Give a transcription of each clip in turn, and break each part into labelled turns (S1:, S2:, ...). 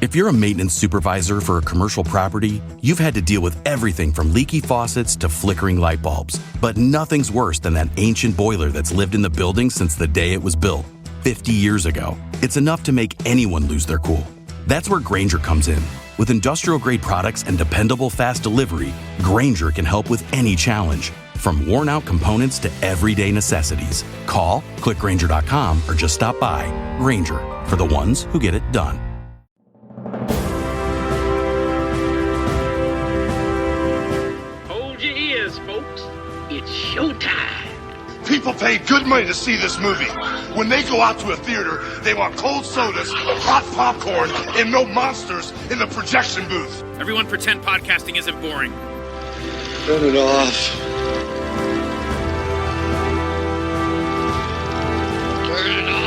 S1: If you're a maintenance supervisor for a commercial property, you've had to deal with everything from leaky faucets to flickering light bulbs. But nothing's worse than that ancient boiler that's lived in the building since the day it was built, 50 years ago. It's enough to make anyone lose their cool. That's where Grainger comes in. With industrial-grade products and dependable fast delivery, Grainger can help with any challenge, from worn-out components to everyday necessities. Call, click Grainger.com, or just stop by. Grainger, for the ones who get it done.
S2: Hold your ears, folks. It's showtime.
S3: People pay good money to see this movie. When they go out to a theater, they want cold sodas, hot popcorn, and no monsters in the projection booth.
S4: Everyone pretend podcasting isn't boring.
S3: Turn it off. Turn it off.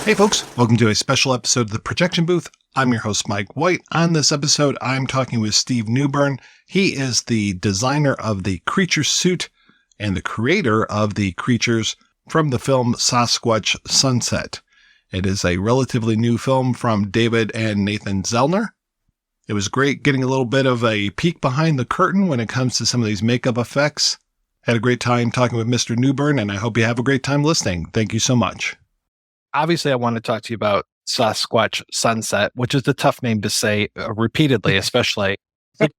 S5: Hey folks, welcome to a special episode of The Projection Booth. I'm your host, Mike White. On this episode, I'm talking with Steve Newburn. He is the designer of the creature suit and the creator of the creatures from the film Sasquatch Sunset. It is a relatively new film from David and Nathan Zellner. It was great getting a little bit of a peek behind the curtain when it comes to some of these makeup effects. Had a great time talking with Mr. Newburn, and I hope you have a great time listening. Thank you so much.
S6: Obviously, I want to talk to you about Sasquatch Sunset, which is a tough name to say repeatedly, especially. But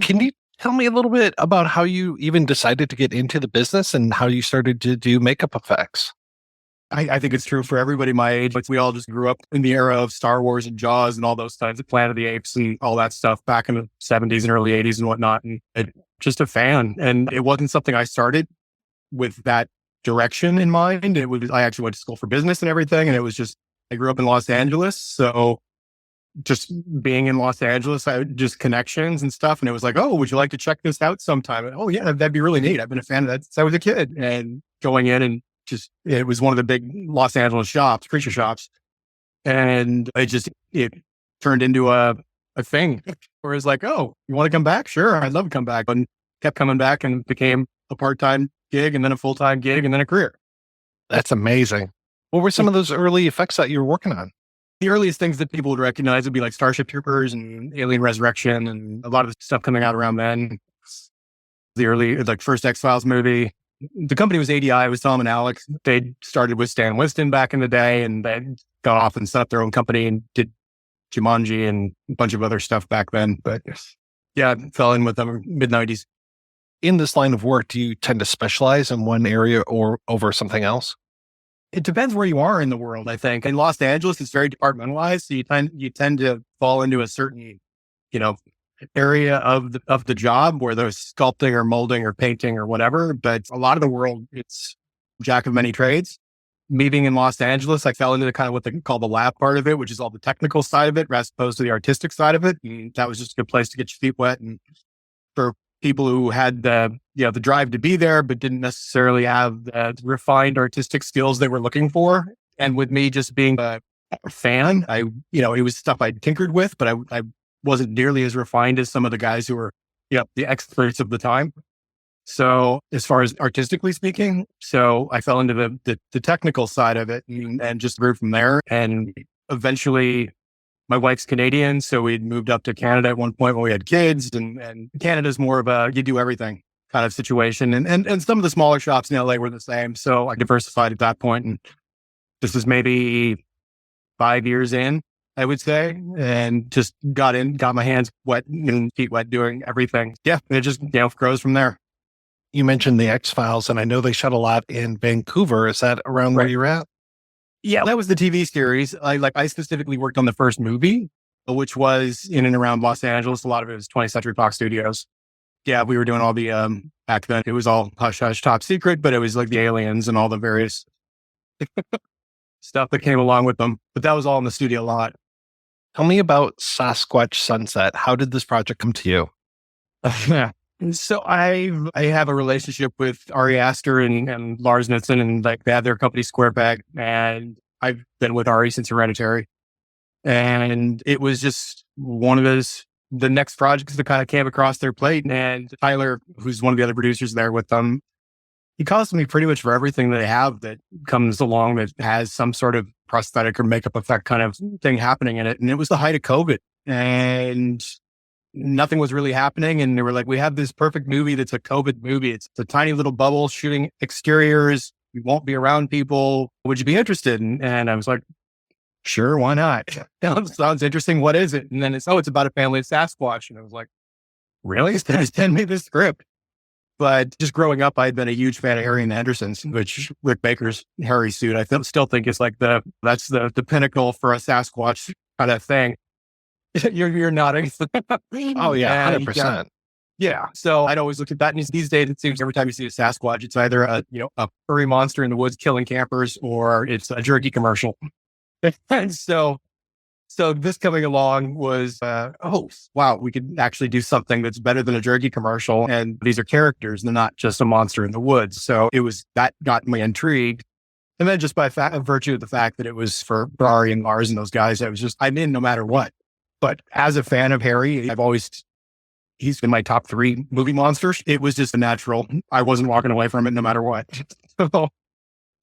S6: can you tell me a little bit about how you even decided to get into the business and how you started to do makeup effects?
S7: I think it's true for everybody my age. Like, we all just grew up in the era of Star Wars and Jaws and all those times, Planet of the Apes and all that stuff back in the 70s and early 80s and whatnot. And just a fan. And it wasn't something I started with that direction in mind. I actually went to school for business and everything. And it was just, I grew up in Los Angeles. So just being in Los Angeles, just connections and stuff. And it was like, oh, would you like to check this out sometime? And, oh yeah, that'd be really neat. I've been a fan of that since I was a kid. And going in and it was one of the big Los Angeles shops, creature shops. And it turned into a thing where it's like, oh, you want to come back? Sure. I'd love to come back. And kept coming back and became a part-time gig and then a full-time gig and then a career.
S6: That's amazing. What were some of those early effects that you were working on?
S7: The earliest things that people would recognize would be like Starship Troopers and Alien Resurrection and a lot of the stuff coming out around then. The early, like, first X-Files movie. The company was ADI. It was Tom and Alex. They started with Stan Winston back in the day and then got off and set up their own company and did Jumanji and a bunch of other stuff back then. But yeah, fell in with them mid-90s.
S6: In this line of work, do you tend to specialize in one area or over something else?
S7: It depends where you are in the world, I think. In Los Angeles, it's very departmentalized. So you tend to fall into a certain, area of the job where there's sculpting or molding or painting or whatever. But a lot of the world, it's jack of many trades. Me being in Los Angeles, I fell into the kind of what they call the lab part of it, which is all the technical side of it, as opposed to the artistic side of it. And that was just a good place to get your feet wet. And for people who had the drive to be there, but didn't necessarily have the refined artistic skills they were looking for. And with me just being a fan, it was stuff I tinkered with, but I wasn't nearly as refined as some of the guys who were, the experts of the time. So as far as artistically speaking, so I fell into the technical side of it and just grew from there. And eventually my wife's Canadian. So we'd moved up to Canada at one point when we had kids, and Canada's more of a, you do everything kind of situation. And some of the smaller shops in LA were the same. So I diversified at that point. And this was maybe 5 years in, I would say, and just got my hands wet and feet wet doing everything. Yeah. It just, grows from there.
S6: You mentioned the X-Files, and I know they shot a lot in Vancouver. Is that around where you're at?
S7: Yeah, that was the TV series. I specifically worked on the first movie, which was in and around Los Angeles. A lot of it was 20th Century Fox Studios. Yeah, we were doing all the, back then, it was all hush hush top secret, but it was like the aliens and all the various stuff that came along with them. But that was all in the studio lot.
S6: Tell me about Sasquatch Sunset. How did this project come to you?
S7: So I have a relationship with Ari Aster and Lars Knudsen, and they have their company Square Peg, and I've been with Ari since Hereditary. And it was just one of the next projects that kind of came across their plate. And Tyler, who's one of the other producers there with them, he calls me pretty much for everything that they have that comes along that has some sort of prosthetic or makeup effect kind of thing happening in it. And it was the height of COVID, and nothing was really happening. And they were like, we have this perfect movie that's a COVID movie. It's a tiny little bubble shooting exteriors. We won't be around people. Would you be interested? And I was like, sure, why not? Sounds interesting. What is it? And then it's about a family of Sasquatch. And I was like, really? Send me the script. But just growing up, I'd been a huge fan of Harry and the Hendersons, which Rick Baker's Harry suit, I still think is like that's the pinnacle for a Sasquatch kind of thing. You're nodding.
S6: Oh yeah, 100%.
S7: Yeah. So I'd always look at that. And these days, it seems every time you see a Sasquatch, it's either a furry monster in the woods killing campers, or it's a jerky commercial. And so this coming along was, oh, wow, we could actually do something that's better than a jerky commercial. And these are characters, they're not just a monster in the woods. So that got me intrigued. And then just by virtue of the fact that it was for Ari and Lars and those guys, I'm in no matter what. But as a fan of Harry, he's been my top 3 movie monsters. It was just a natural. I wasn't walking away from it no matter what.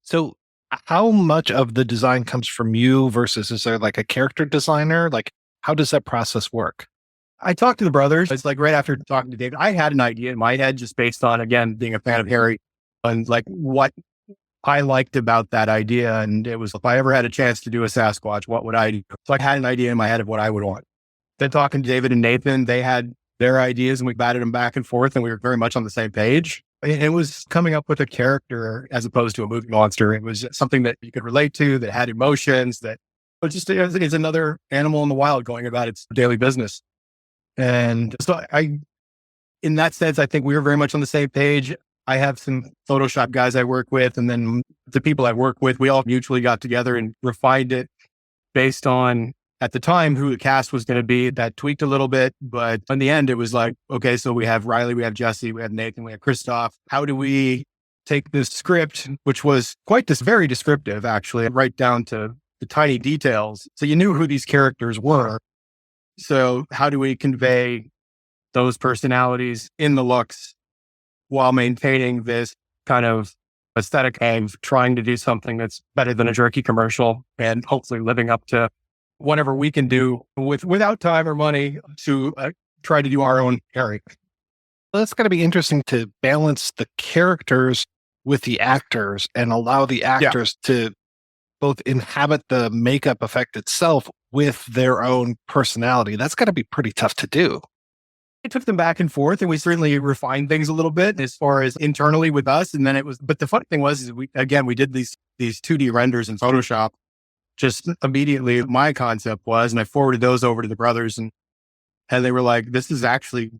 S6: So how much of the design comes from you versus is there like a character designer? Like, how does that process work?
S7: I talked to the brothers. It's like right after talking to David, I had an idea in my head just based on, again, being a fan of Harry and like what I liked about that idea. And it was, if I ever had a chance to do a Sasquatch, what would I do? So I had an idea in my head of what I would want. Then talking to David and Nathan, they had their ideas and we batted them back and forth and we were very much on the same page. It was coming up with a character as opposed to a movie monster. It was something that you could relate to, that had emotions, that was just is another animal in the wild going about its daily business. And so in that sense, I think we were very much on the same page. I have some Photoshop guys I work with, and then the people I work with, we all mutually got together and refined it based on, at the time, who the cast was going to be. That tweaked a little bit, but in the end, it was like, okay, so we have Riley, we have Jesse, we have Nathan, we have Christoph. How do we take this script, which was very descriptive, actually, right down to the tiny details. So you knew who these characters were. So how do we convey those personalities in the looks while maintaining this kind of aesthetic of trying to do something that's better than a jerky commercial and hopefully living up to whatever we can do without time or money to try to do our own Harry.
S6: Well, that's got to be interesting to balance the characters with the actors and allow the actors to both inhabit the makeup effect itself with their own personality. That's got to be pretty tough to do.
S7: It took them back and forth, and we certainly refined things a little bit as far as internally with us. And then but the funny thing was, we did these 2D renders in Photoshop. Just immediately, my concept was, and I forwarded those over to the brothers, and And they were like, this is actually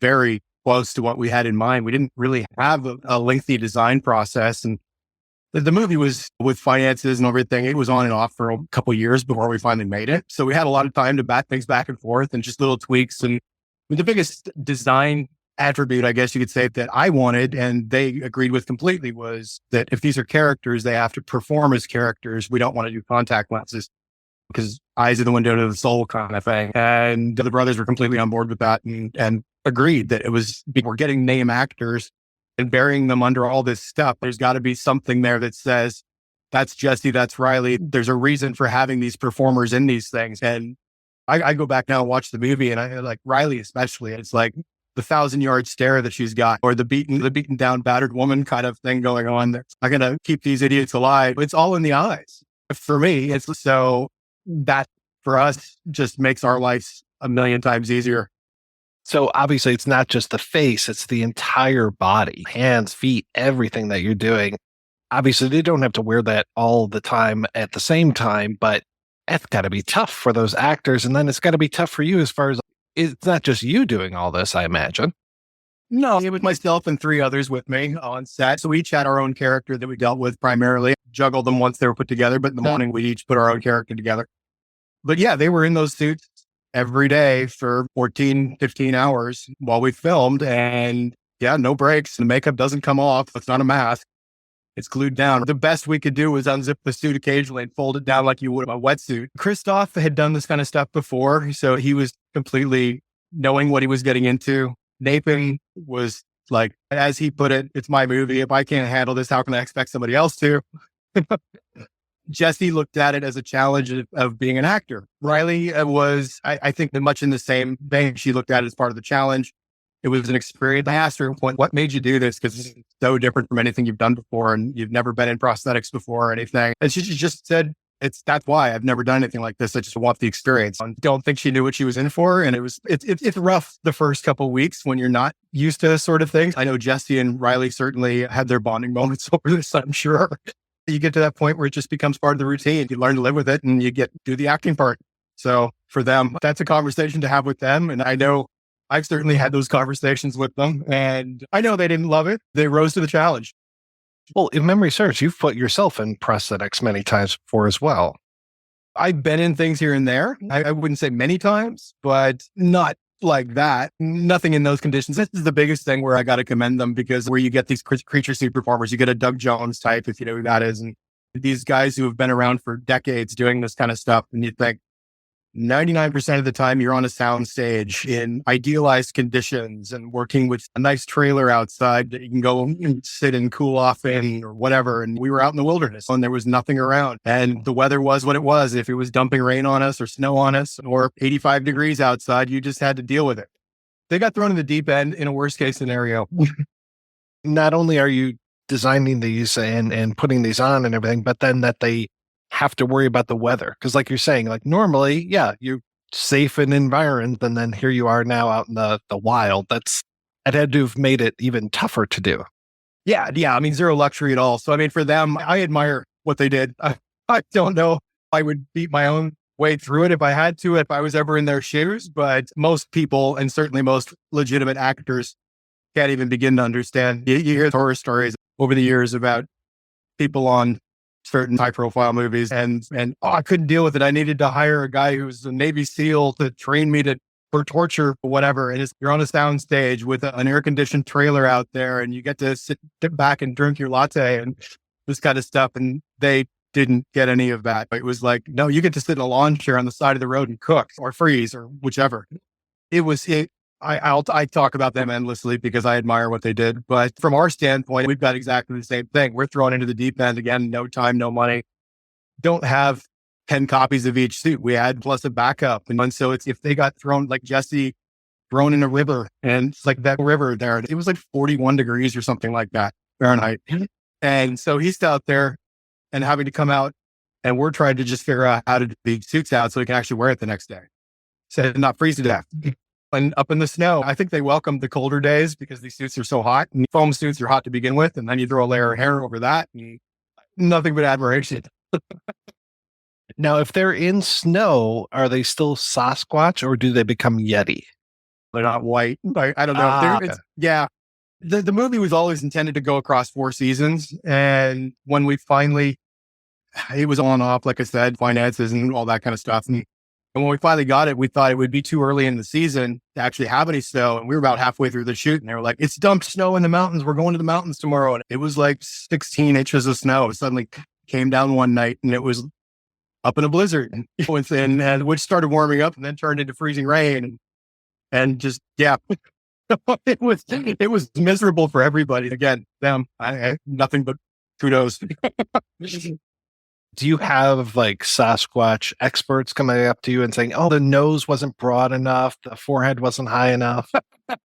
S7: very close to what we had in mind. We didn't really have a lengthy design process. And the movie was, with finances and everything, it was on and off for a couple of years before we finally made it. So we had a lot of time to bat things back and forth and just little tweaks. And the biggest design attribute, I guess you could say, that I wanted and they agreed with completely was that if these are characters, they have to perform as characters. We don't want to do contact lenses because eyes are the window to the soul kind of thing. And the brothers were completely on board with that and agreed that we're getting name actors and burying them under all this stuff. There's got to be something there that says, that's Jesse, that's Riley. There's a reason for having these performers in these things. And I go back now and watch the movie and I like Riley, especially. It's like the 1,000-yard stare that she's got, or the beaten down, battered woman kind of thing going on there. I'm going to keep these idiots alive. It's all in the eyes. For me, it's so that for us just makes our lives a million times easier.
S6: So obviously it's not just the face, it's the entire body, hands, feet, everything that you're doing. Obviously they don't have to wear that all the time at the same time, but that's got to be tough for those actors. And then it's got to be tough for you as far as it's not just you doing all this, I imagine.
S7: No, it was myself and 3 others with me on set. So we each had our own character that we dealt with primarily, juggled them once they were put together, but in the morning we each put our own character together. But yeah, they were in those suits every day for 14, 15 hours while we filmed. And yeah, no breaks. The makeup doesn't come off. It's not a mask. It's glued down. The best we could do was unzip the suit occasionally and fold it down like you would a wetsuit. Christoph had done this kind of stuff before, so he was completely knowing what he was getting into. Nathan was like, as he put it, it's my movie. If I can't handle this, how can I expect somebody else to? Jesse looked at it as a challenge of being an actor. Riley was, I think, much in the same vein. She looked at it as part of the challenge. It was an experience. I asked her at one point, what made you do this? Because this is so different from anything you've done before and you've never been in prosthetics before or anything. And she just said, that's why I've never done anything like this. I just want the experience. I don't think she knew what she was in for. And it's rough the first couple of weeks when you're not used to this sort of thing. I know Jesse and Riley certainly had their bonding moments over this, I'm sure. You get to that point where it just becomes part of the routine. You learn to live with it and you do the acting part. So for them, that's a conversation to have with them. And I know I've certainly had those conversations with them and I know they didn't love it. They rose to the challenge.
S6: Well, if memory serves, you've put yourself in prosthetics many times before as well.
S7: I've been in things here and there. I wouldn't say many times, but not like that. Nothing in those conditions. This is the biggest thing where I got to commend them because where you get these creature suit performers, you get a Doug Jones type, if you know who that is. And these guys who have been around for decades doing this kind of stuff. And you think 99% of the time you're on a sound stage in idealized conditions and working with a nice trailer outside that you can go and sit and cool off in or whatever. And we were out in the wilderness and there was nothing around and the weather was what it was. If it was dumping rain on us or snow on us or 85 degrees outside, you just had to deal with it. They got thrown in the deep end in a worst case scenario.
S6: Not only are you designing these and putting these on and everything, but then that they have to worry about the weather. Because like you're saying, like normally, yeah, you're safe in environment, and then here you are now out in the wild. It had to have made it even tougher to do.
S7: Yeah. I mean, zero luxury at all. So, I mean, for them, I admire what they did. I don't know if I would beat my own way through it if I had to, if I was ever in their shoes, but most people, and certainly most legitimate actors, can't even begin to understand. You hear horror stories over the years about people on certain high profile movies and I couldn't deal with it. I needed to hire a guy who's a Navy SEAL to train me for torture or whatever. And you're on a sound stage with an air conditioned trailer out there and you get to sit back and drink your latte and this kind of stuff. And they didn't get any of that. It was like, no, you get to sit in a lawn chair on the side of the road and cook or freeze or whichever. I talk about them endlessly because I admire what they did. But from our standpoint, we've got exactly the same thing. We're thrown into the deep end again, no time, no money. Don't have 10 copies of each suit. We had plus a backup. And so it's if they got thrown, like Jesse, thrown in a river and it's like that river there, it was like 41 degrees or something like that Fahrenheit. And so he's out there and having to come out and we're trying to just figure out how to be suits out so he can actually wear it the next day. So not freeze to death. And up in the snow, I think they welcomed the colder days because these suits are so hot. And foam suits are hot to begin with. And then you throw a layer of hair over that and nothing but admiration.
S6: Now, if they're in snow, are they still Sasquatch or do they become Yeti?
S7: They're not white. I don't know. Yeah. The movie was always intended to go across 4 seasons. And when we finally, it was on and off, like I said, finances and all that kind of stuff. And when we finally got it, we thought it would be too early in the season to actually have any snow. And we were about halfway through the shoot and they were like, it's dumped snow in the mountains. We're going to the mountains tomorrow. And it was like 16 inches of snow. It suddenly came down one night and it was up in a blizzard and which started warming up and then turned into freezing rain. And just, yeah, it was miserable for everybody. Again, them, I nothing but kudos.
S6: Do you have like Sasquatch experts coming up to you and saying, oh, the nose wasn't broad enough, the forehead wasn't high enough?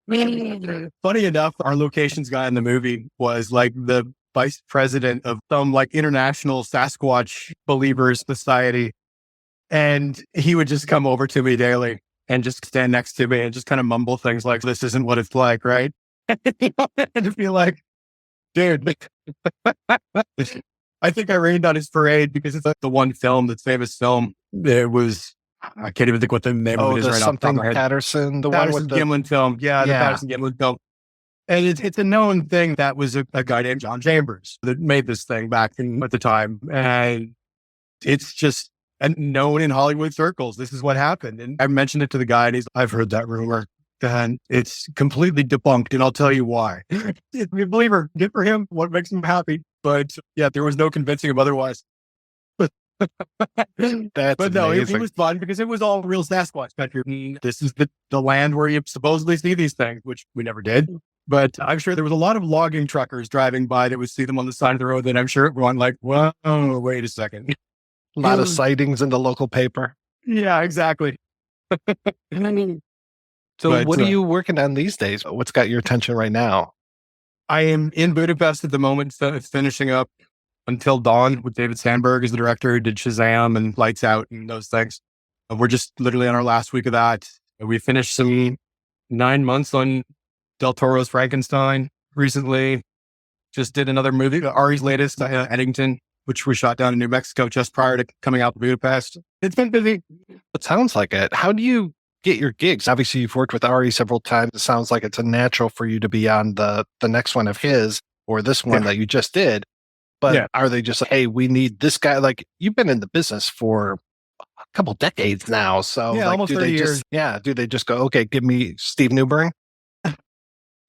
S7: Funny enough, our locations guy in the movie was like the vice president of some like international Sasquatch believers society. And he would just come over to me daily and just stand next to me and just kind of mumble things like, this isn't what it's like, right? And be like, dude, I think I rained on his parade because it's like the one film, that's famous film. It was, I can't even think what the name of it is right now.
S6: Something Patterson, the
S7: Patterson
S6: one with the
S7: Gimlin film. Yeah, the Patterson Gimlin film. And it's a known thing that was a guy named John Chambers that made this thing back at the time. And it's just known in Hollywood circles. This is what happened. And I mentioned it to the guy and I've heard that rumor. And it's completely debunked. And I'll tell you why. If you believe her, good for him. What makes him happy. But yeah, there was no convincing him otherwise.
S6: That's
S7: but no,
S6: amazing.
S7: it was fun because it was all real Sasquatch country. This is the land where you supposedly see these things, which we never did. But I'm sure there was a lot of logging truckers driving by that would see them on the side of the road. That I'm sure everyone like, well, wait a second.
S6: A lot of sightings in the local paper.
S7: Yeah, exactly.
S6: So what are you working on these days? What's got your attention right now?
S7: I am in Budapest at the moment, finishing up Until Dawn with David Sandberg as the director who did Shazam and Lights Out and those things. We're just literally on our last week of that. We finished some 9 months on Del Toro's Frankenstein recently. Just did another movie, Ari's latest, Eddington, which we shot down in New Mexico just prior to coming out to Budapest. It's been busy.
S6: It sounds like it. How do you get your gigs? Obviously, you've worked with Ari several times. It sounds like it's a natural for you to be on the next one of his or this one that you just did. But are they just like, hey, we need this guy? Like, you've been in the business for a couple decades now. So like,
S7: almost 30 years.
S6: Do they just go, okay, give me Steve Newburn?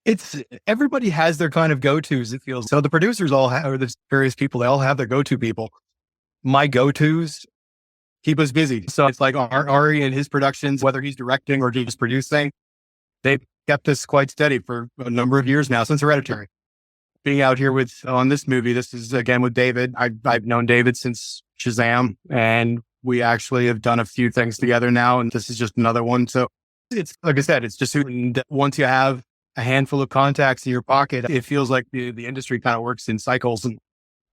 S7: It's everybody has their kind of go-tos, it feels. So the producers all have, or the various people, they all have their go-to people. My go-tos keep us busy. So it's like Ari and his productions, whether he's directing or just producing, they've kept us quite steady for a number of years now, since Hereditary. Being out here on this movie, this is again with David. I've known David since Shazam, and we actually have done a few things together now, and this is just another one. So it's, like I said, it's just once you have a handful of contacts in your pocket, it feels like the industry kind of works in cycles. And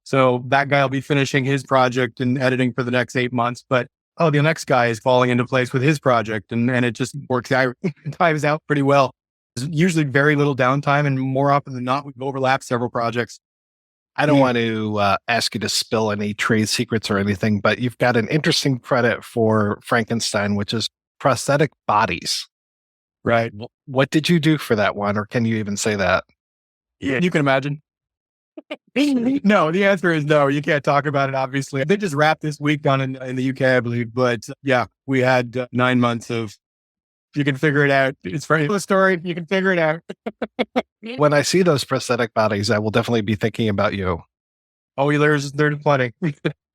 S7: so that guy will be finishing his project and editing for the next 8 months, but the next guy is falling into place with his project, and it just works out, times out pretty well. There's usually very little downtime, and more often than not, we've overlapped several projects.
S6: I don't want to ask you to spill any trade secrets or anything, but you've got an interesting credit for Frankenstein, which is prosthetic bodies.
S7: Right.
S6: What did you do for that one? Or can you even say that?
S7: Yeah, you can imagine. No, the answer is no. You can't talk about it, obviously. They just wrapped this week down in the UK, I believe. But yeah, we had 9 months of, you can figure it out. It's funny. The story, you can figure it out.
S6: When I see those prosthetic bodies, I will definitely be thinking about you.
S7: Oh, there's plenty.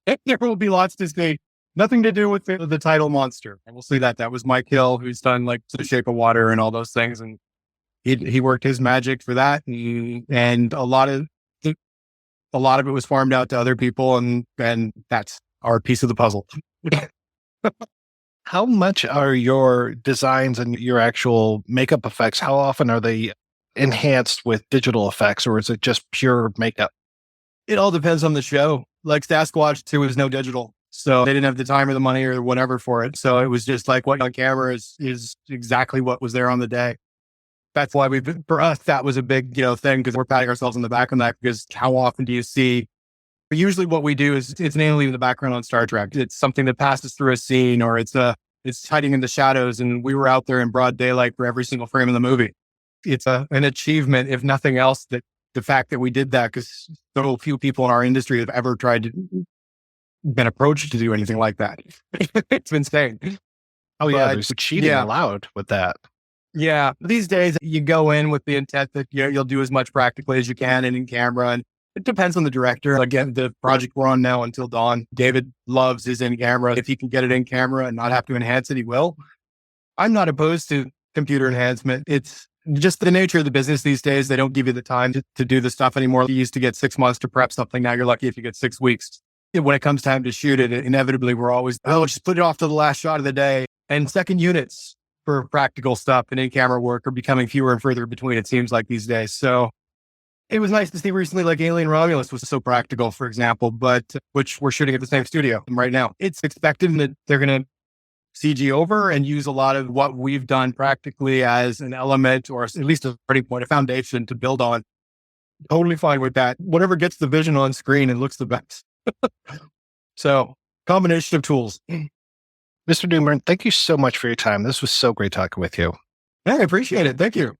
S7: There will be lots to see. Nothing to do with the title monster. And we'll see that. That was Mike Hill, who's done like The Shape of Water and all those things. And he worked his magic for that. And a lot of it was farmed out to other people. And that's our piece of the puzzle.
S6: How much are your designs and your actual makeup effects, how often are they enhanced with digital effects, or is it just pure makeup?
S7: It all depends on the show. Like Sasquatch 2 is no digital. So they didn't have the time or the money or whatever for it. So it was just like what on camera is exactly what was there on the day. That's why for us, that was a big, thing, because we're patting ourselves on the back on that, because how often do you see Usually what we do is it's mainly in the background on Star Trek. It's something that passes through a scene, or it's hiding in the shadows, and we were out there in broad daylight for every single frame of the movie. It's an achievement, if nothing else, that the fact that we did that, because so few people in our industry have ever been approached to do anything like that. It's insane.
S6: Oh yeah,
S7: But,
S6: there's cheating allowed with that.
S7: Yeah. These days you go in with the intent that you'll do as much practically as you can and in camera. And it depends on the director. Again, the project we're on now, Until Dawn, David loves his in camera. If he can get it in camera and not have to enhance it, he will. I'm not opposed to computer enhancement. It's just the nature of the business these days. They don't give you the time to do the stuff anymore. You used to get 6 months to prep something. Now you're lucky if you get 6 weeks. When it comes time to shoot it, inevitably we're always, just put it off to the last shot of the day. And second units for practical stuff and in-camera work are becoming fewer and further between, it seems like, these days. So it was nice to see recently, like Alien Romulus was so practical, for example, which we're shooting at the same studio right now. It's expected that they're going to CG over and use a lot of what we've done practically as an element, or at least a starting point, a foundation to build on. Totally fine with that. Whatever gets the vision on screen and looks the best. So, combination of tools.
S6: Mr. Newburn, thank you so much for your time. This was so great talking with you.
S7: Yeah, I appreciate it. Thank you.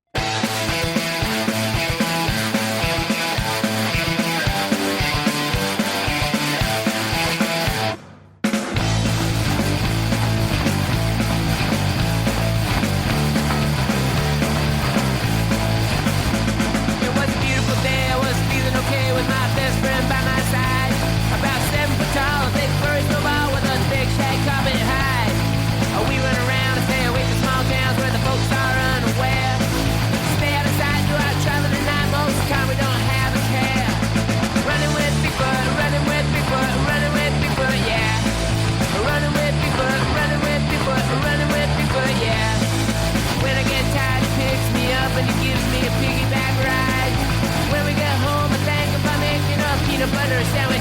S8: Butter sandwich.